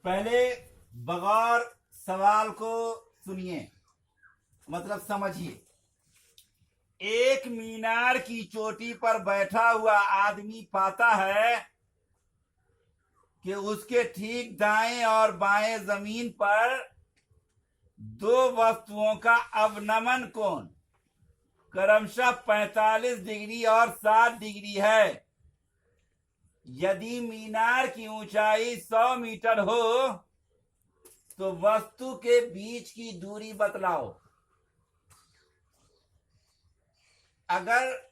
पहले बगौर सवाल को सुनिए, मतलब समझिए। एक मीनार की चोटी पर बैठा हुआ आदमी पाता है कि उसके ठीक दाएं और बाएं जमीन पर दो वस्तुओं का अवनमन कोण क्रमशः 45 डिग्री और 60 डिग्री है। यदि मीनार की ऊंचाई 100 मीटर हो तो वस्तु के बीच की दूरी बतलाओ। अगर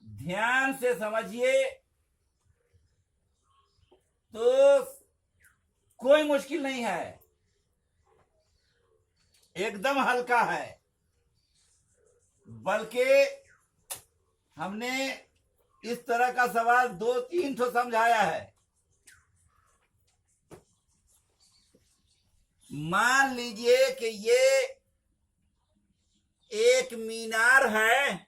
ध्यान से समझिए तो कोई मुश्किल नहीं है, एकदम हल्का है। बल्कि हमने इस तरह का सवाल 2-3 ठो समझाया है। मान लीजिए कि ये एक मीनार है,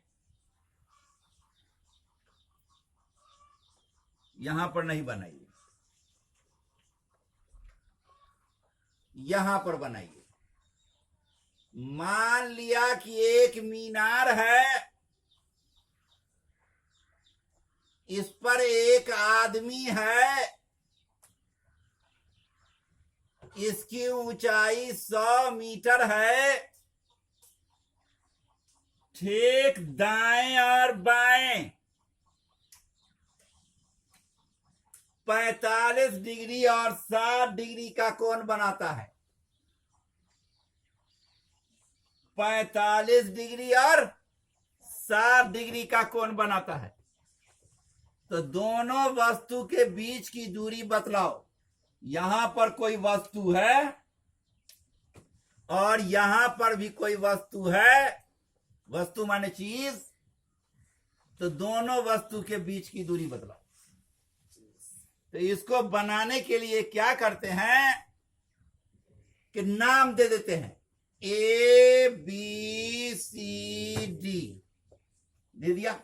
यहां पर नहीं बनाइए, यहां पर बनाइए। मान लिया कि एक मीनार है, इस पर एक आदमी है, इसकी ऊंचाई 100 मीटर है। ठीक दाएं और बाएं 45 डिग्री और 60 डिग्री का कोण बनाता है। 45 डिग्री और 60 डिग्री का कोण बनाता है। तो दोनों वस्तु के बीच की दूरी बतलाओ। यहां पर कोई वस्तु है और यहां पर भी कोई वस्तु है, वस्तु माने चीज। तो दोनों वस्तु के बीच की दूरी बतलाओ। तो इसको बनाने के लिए क्या करते हैं कि नाम दे देते हैं, A B C D दे दिया।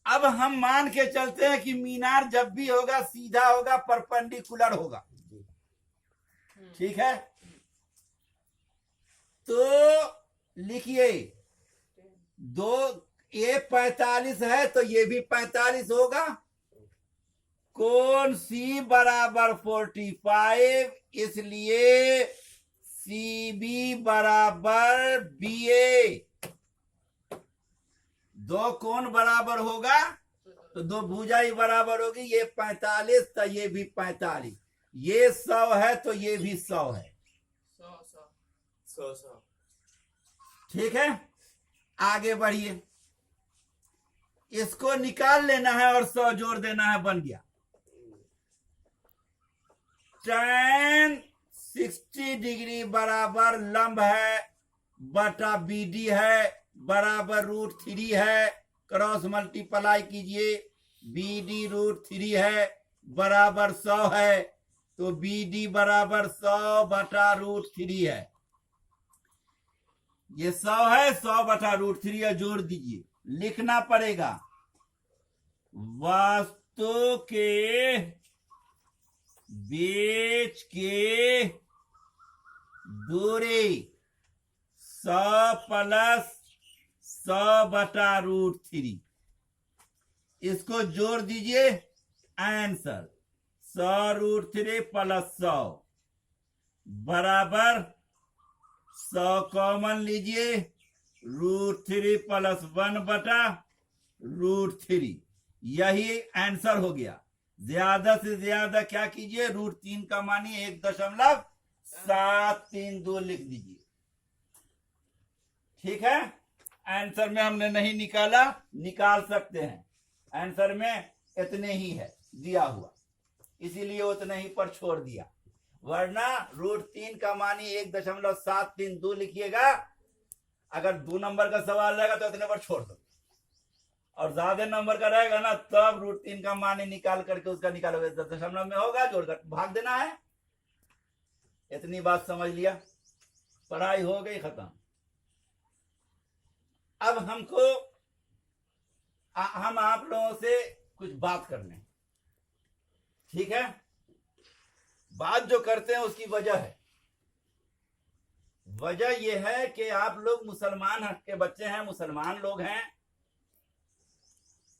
अब हम मान के चलते हैं कि मीनार जब भी होगा सीधा होगा, परपेंडिकुलर होगा। ठीक है, तो लिखिए दो, ये 45 है तो ये भी 45 होगा। कोण C बराबर 45, इसलिए CB बराबर BA। दो कोण बराबर होगा तो दो भुजा ही बराबर होगी। ये 45 तो ये भी 45, ये 100 है तो ये भी 100 है। 100 ठीक है, आगे बढ़िए। इसको निकाल लेना है और 100 जोड़ देना है, बन गया। tan 60 डिग्री बराबर लंब है बटा BD है बराबर √3 है। क्रॉस मल्टीप्लाई कीजिए, BD √3 है बराबर 100 है, तो BD बराबर 100 बटा √3 है। ये 100 है, 100 बटा √3 है, जोड़ दीजिए। लिखना पड़ेगा वस्तु के बीच की दूरी 100 प्लस 100 बटा √3। इसको जोड़ दीजिए, आंसर 100 √3 प्लस 100 बराबर 100 कॉमन लीजिए, √3 प्लस 1 बटा √3। यही आंसर हो गया। ज्यादा से ज्यादा क्या कीजिए, √3 का मानिए 1.732 लिख दीजिए। ठीक है, आंसर में हमने नहीं निकाला, निकाल सकते हैं। आंसर में इतने ही है दिया हुआ, इसीलिए उतने ही पर छोड़ दिया। वरना √3 का मानिए 1.732 लिखिएगा। अगर 2 नंबर का सवाल रहेगा तो इतने पर छोड़ दो, और ज्यादा नंबर का रहेगा ना तब √3 का मान निकाल करके उसका निकालोगे, 10 में होगा, जोड़कर भाग देना है। इतनी बात समझ लिया, पढ़ाई हो गई खत्म। अब हमको हम आप लोगों से कुछ बात करने, ठीक है। बात जो करते हैं उसकी वजह है। वजह यह है कि आप लोग मुसलमान के बच्चे हैं, मुसलमान लोग हैं,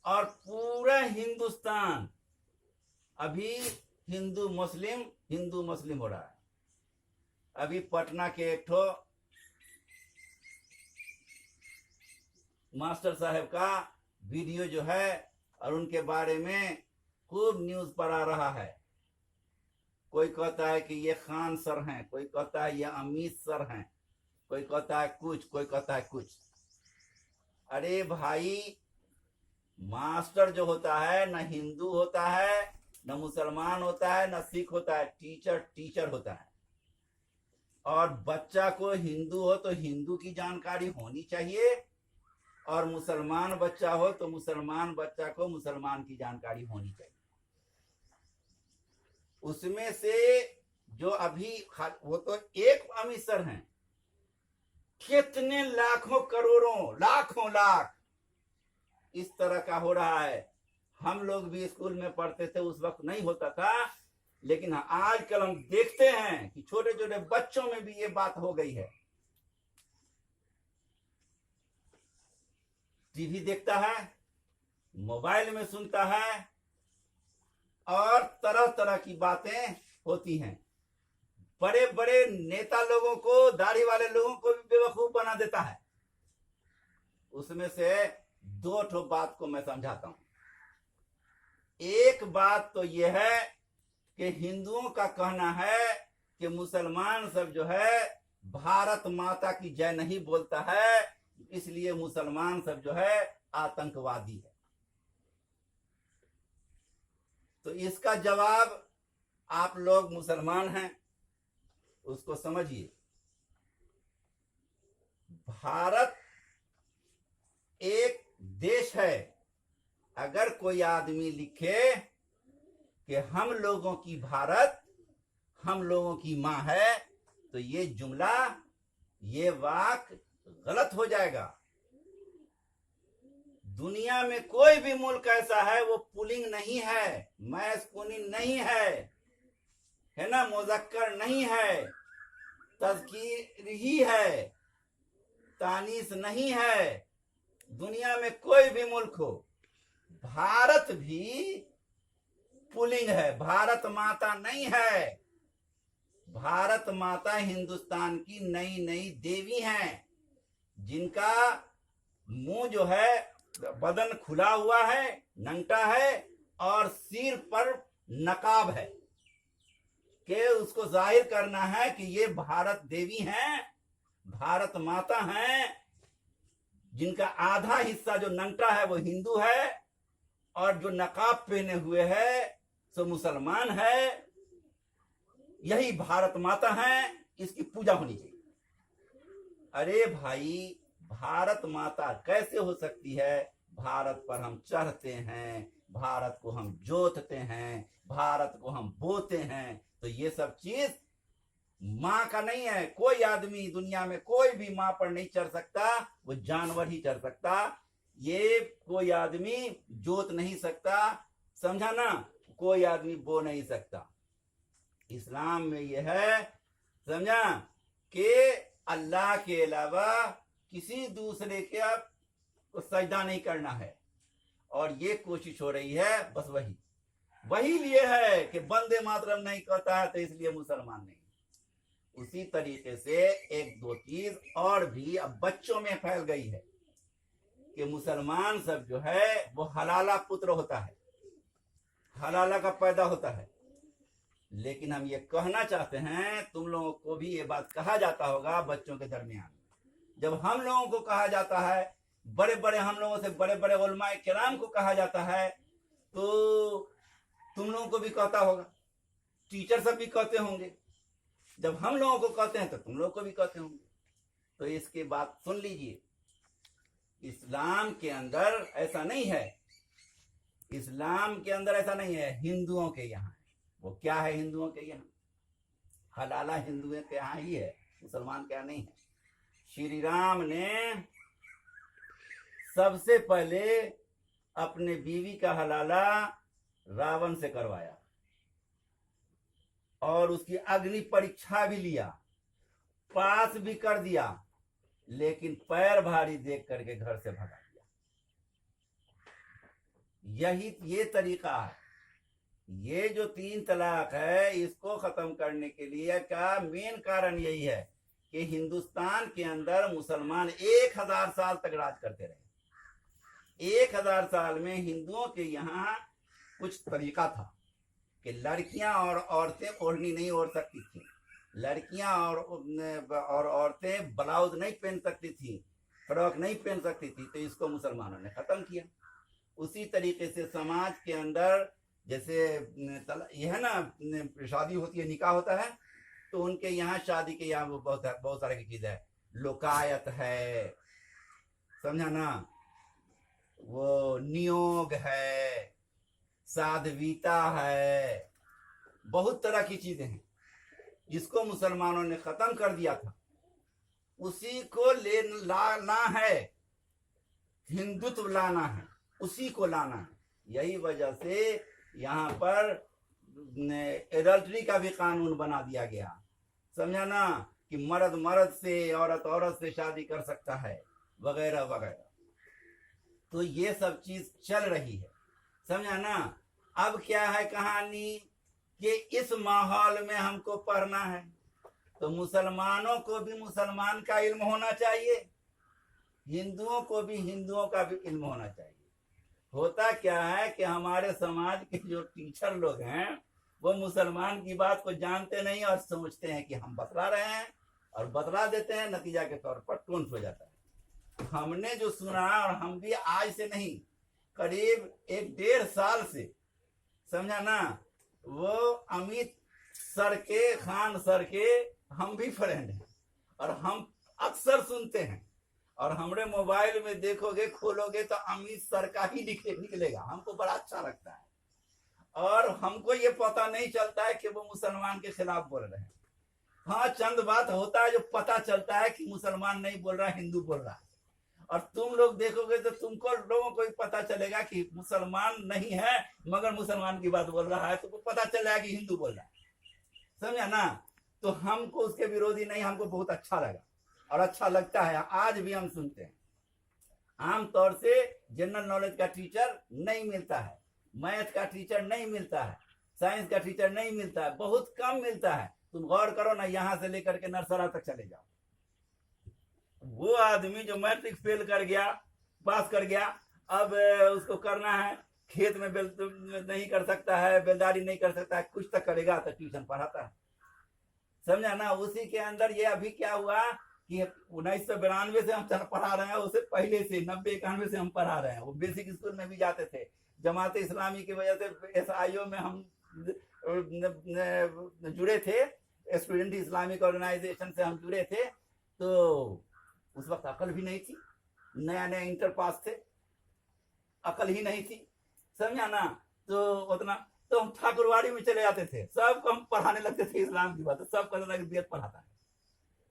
और पूरा हिंदुस्तान अभी हिंदू मुस्लिम हो रहा है। अभी पटना के एक ठो मास्टर साहब का वीडियो जो है और उनके बारे में खूब न्यूज पर आ रहा है। कोई कहता है कि ये खान सर हैं, कोई कहता है ये अमित सर हैं, कोई कहता है कुछ, कोई कहता है कुछ। अरे भाई, मास्टर जो होता है न हिंदू होता है, न मुसलमान होता है, न सिख होता है, टीचर होता है। और बच्चा को हिंदू हो तो हिंदू की जानकारी होनी चाहिए, और मुसलमान बच्चा हो तो मुसलमान बच्चा को मुसलमान की जानकारी होनी चाहिए। उसमें से जो अभी वो तो एक अमित सर हैं, कितने लाखों करोड़ों लाखों लाख इस तरह का हो रहा है। हम लोग भी स्कूल में पढ़ते थे, उस वक्त नहीं होता था, लेकिन आजकल हम देखते हैं कि छोटे छोटे बच्चों में भी ये बात हो गई है। टीवी देखता है, मोबाइल में सुनता है, और तरह तरह की बातें होती हैं। बड़े बड़े नेता लोगों को, दाढ़ी वाले लोगों को भी बेवकूफ बना देता है। उसमें से दो ठो बात को मैं समझाता हूं। एक बात तो यह है कि हिंदुओं का कहना है कि मुसलमान सब जो है भारत माता की जय नहीं बोलता है, इसलिए मुसलमान सब जो है आतंकवादी है। तो इसका जवाब आप लोग मुसलमान हैं, उसको समझिए। भारत एक देश है। अगर कोई आदमी लिखे कि हम लोगों की भारत हम लोगों की मां है, तो ये जुमला, ये वाक्य गलत हो जाएगा। दुनिया में कोई भी मुल्क ऐसा है वो पुलिंग नहीं है, मैस्कुलिन नहीं है ना, मुज़क्कर नहीं है, तज़कीर ही है, तानीस नहीं है। दुनिया में कोई भी मुल्क हो, भारत भी पुलिंग है, भारत माता नहीं है। भारत माता हिंदुस्तान की नई नई देवी हैं, जिनका मुंह जो है, बदन खुला हुआ है, नंगटा है, और सिर पर नकाब है, कि उसको जाहिर करना है कि ये भारत देवी हैं, भारत माता हैं। जिनका आधा हिस्सा जो नंगटा है वो हिंदू है, और जो नकाब पहने हुए है सो मुसलमान है। यही भारत माता है, इसकी पूजा होनी चाहिए। अरे भाई, भारत माता कैसे हो सकती है? भारत पर हम चढ़ते हैं, भारत को हम जोतते हैं, भारत को हम बोते हैं, तो ये सब चीज माँ का नहीं है। कोई आदमी दुनिया में कोई भी माँ पर नहीं चढ़ सकता, वो जानवर ही चढ़ सकता। ये कोई आदमी जोत नहीं सकता, समझा ना, कोई आदमी बो नहीं सकता। इस्लाम में यह है, समझा, कि अल्लाह के अलावा किसी दूसरे के को सजदा नहीं करना है, और ये कोशिश हो रही है बस वही लिए है कि वंदे मातरम नहीं कहता है तो इसलिए मुसलमान नहीं। उसी तरीके से एक दो चीज और भी अब बच्चों में फैल गई है कि मुसलमान सब जो है वो हलाला पुत्र होता है, हलाला का पैदा होता है। लेकिन हम ये कहना चाहते हैं, तुम लोगों को भी ये बात कहा जाता होगा बच्चों के दरमियान। जब हम लोगों को कहा जाता है, बड़े बड़े हम लोगों से बड़े बड़े उलमाए किराम को कहा जाता है, तो तुम लोगों को भी कहता होगा, टीचर सब भी कहते होंगे। जब हम लोगों को कहते हैं तो तुम लोगों को भी कहते होंगे। तो इसकी बात सुन लीजिए, इस्लाम के अंदर ऐसा नहीं है। इस्लाम के अंदर ऐसा नहीं है, हिंदुओं के यहाँ। वो क्या है हिंदुओं के यहाँ? हलाला हिंदुओं के यहाँ ही है, मुसलमान के यहाँ नहीं है। श्री राम ने सबसे पहले अपने बीवी का हलाला रावण से करवाया। और उसकी अग्नि परीक्षा भी लिया, पास भी कर दिया, लेकिन पैर भारी देख करके घर से भगा दिया। यही ये तरीका है। ये जो 3 तलाक है, इसको खत्म करने के लिए का मेन कारण यही है कि हिंदुस्तान के अंदर मुसलमान 1000 साल तक राज करते रहे। 1000 साल में हिंदुओं के यहाँ कुछ तरीका था कि लड़कियां और औरतें ओढ़नी नहीं ओढ़ सकती थी, लड़कियां और औरतें ब्लाउज नहीं पहन सकती थी, फ्रॉक नहीं पहन सकती थी। तो इसको मुसलमानों ने खत्म किया। उसी तरीके से समाज के अंदर जैसे यह है ना, शादी होती है, निकाह होता है, तो उनके यहाँ शादी के यहाँ बहुत सारे की चीज है। लोकायत है, समझा ना, वो नियोग है, साध्वीता है, बहुत तरह की चीजें हैं जिसको मुसलमानों ने खत्म कर दिया था। उसी को लाना है, हिंदुत्व लाना है, उसी को लाना है। यही वजह से यहाँ पर एडल्ट्री का भी कानून बना दिया गया, समझा ना, कि मर्द मर्द से, औरत औरत से शादी कर सकता है, वगैरह वगैरह। तो ये सब चीज चल रही है, समझा ना। अब क्या है कहानी कि इस माहौल में हमको पढ़ना है, तो मुसलमानों को भी मुसलमान का इल्म होना चाहिए, हिंदुओं को भी हिंदुओं का भी इल्म होना चाहिए। होता क्या है कि हमारे समाज के जो टीचर लोग हैं वो मुसलमान की बात को जानते नहीं और समझते हैं कि हम बतला रहे हैं और बतला देते हैं, नतीजा के तौर पर टोन्स हो जाता है। हमने जो सुना, और हम भी आज से नहीं, करीब 1-1.5 साल से, समझा ना, वो अमित सर के, खान सर के हम भी फ्रेंड हैं और हम अक्सर सुनते हैं। और हमारे मोबाइल में देखोगे, खोलोगे तो अमित सर का ही निकलेगा। हमको बड़ा अच्छा लगता है और हमको ये पता नहीं चलता है कि वो मुसलमान के खिलाफ बोल रहे हैं। हाँ, चंद बात होता है जो पता चलता है कि मुसलमान नहीं बोल रहा है, हिंदू बोल रहा है। और तुम लोग देखोगे तो तुमको लोगों को भी पता चलेगा कि मुसलमान नहीं है मगर मुसलमान की बात बोल रहा है, तुमको पता चलेगा कि हिंदू बोल रहा है, समझा ना। तो हमको उसके विरोधी नहीं, हमको बहुत अच्छा लगा और अच्छा लगता है, आज भी हम सुनते हैं। आमतौर से जनरल नॉलेज का टीचर नहीं मिलता है, मैथ का टीचर नहीं मिलता है, साइंस का टीचर नहीं मिलता है, बहुत कम मिलता है। तुम गौर करो ना, यहां से लेकर के नर्सरा तक चले जाओ, वो आदमी जो मैट्रिक फेल कर गया, पास कर गया, अब उसको करना है, खेत में नहीं कर सकता है, बेलदारी नहीं कर सकता है, कुछ तक करेगा तो ट्यूशन पढ़ाता है, समझा ना। उसी के अंदर ये अभी क्या हुआ कि 1992 से हम पढ़ा रहे हैं, उससे पहले से 90-91 से हम पढ़ा रहे हैं। वो बेसिक स्कूल में भी जाते थे। जमात इस्लामी की वजह से SIO में हम जुड़े थे, स्टूडेंट इस्लामिक ऑर्गेनाइजेशन से हम जुड़े थे। तो उस वक्त अकल भी नहीं थी, नया नया इंटर पास थे, अकल ही नहीं थी, समझा ना। तो उतना तो हम ठाकुरवाड़ी में चले जाते थे, सबको हम पढ़ाने लगते थे इस्लाम की बात, सब कहते थे बेद पढ़ाता है,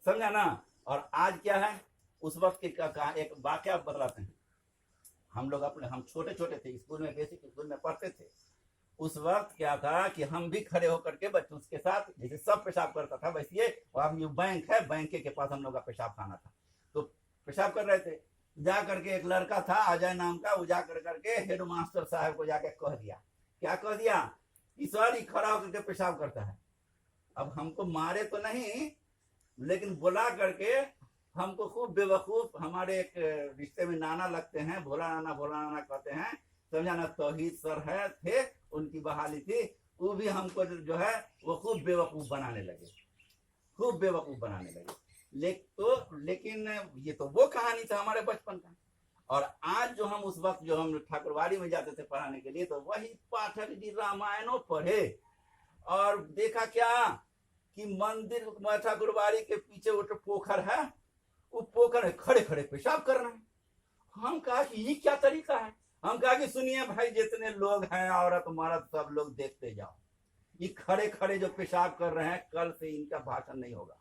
समझा ना। और आज क्या है, उस वक्त एक वाकया बतलाते हैं। हम छोटे छोटे थे, स्कूल में, बेसिक स्कूल में पढ़ते थे। उस वक्त क्या था कि हम भी खड़े होकर के बच्चों के साथ, जैसे सब पेशाब करता था वैसे, वहां जो बैंक है, बैंक के पास हम लोग का पेशाब खाना था, तो पेशाब कर रहे थे। जा करके एक लड़का था अजय नाम का, वो जा करके हेड मास्टर साहब को जाके कह दिया, क्या कह दिया कि सर ये खड़ा होकर के पेशाब करता है। अब हमको मारे तो नहीं, लेकिन बुला करके हमको खूब बेवकूफ, हमारे एक रिश्ते में नाना लगते हैं, भोला नाना कहते हैं, समझा ना, तौहीद सर है थे, उनकी बहाली थी, वो भी हमको जो है वो खूब बेवकूफ बनाने लगे, खूब बेवकूफ बनाने लगे। लेकिन ये तो वो कहानी था हमारे बचपन का। और आज जो हम उस वक्त जो हम ठाकुरवाड़ी में जाते थे पढ़ाने के लिए, तो वही पाठक जी रामायणों पढ़े और देखा क्या कि मंदिर ठाकुरवाड़ी के पीछे वो पोखर है, वो पोखर में खड़े खड़े पेशाब कर रहे हैं। हम कहा कि ये क्या तरीका है। हम कहा कि सुनिए भाई, जितने लोग हैं, औरत मर्द सब लोग देखते जाओ, ये खड़े खड़े जो पेशाब कर रहे हैं, कल से इनका भाषण नहीं होगा।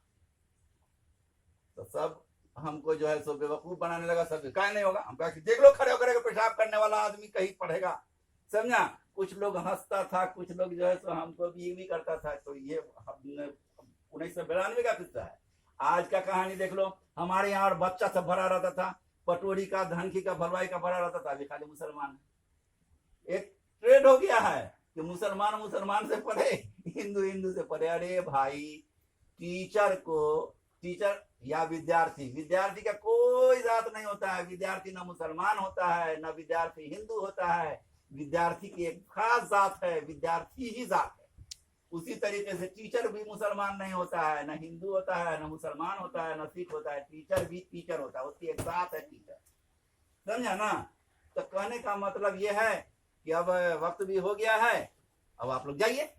तो सब हमको जो है सो बेवकूफ बनाने लगा, सब क्या नहीं होगा। हम कहा कि देख लो, खड़े होकर पेशाब करने वाला आदमी कहीं पढ़ेगा, समझा। कुछ लोग हंसता था, कुछ लोग जो है सो हमको भी करता था। तो ये 1992 का किस्सा है। आज का कहानी देख लो, हमारे यहाँ और बच्चा सब भरा रहता था, पटोरी का, धनकी का, भरवाई का भरा रहता था। अभी खाली मुसलमान, एक ट्रेड हो गया है कि मुसलमान मुसलमान से पढ़े, हिंदू हिंदू से पढ़े। अरे भाई, टीचर या विद्यार्थी का कोई जात नहीं होता है। विद्यार्थी न मुसलमान होता है, न विद्यार्थी हिंदू होता है। विद्यार्थी की एक खास जात है, विद्यार्थी ही जात है। उसी तरीके से टीचर भी मुसलमान नहीं होता है, न हिंदू होता है, न मुसलमान होता है, न सिख होता है। टीचर भी टीचर होता है, उसकी एक जात है टीचर। समझा ना? तो कहने का मतलब यह है कि अब वक्त भी हो गया है, अब आप लोग जाइए।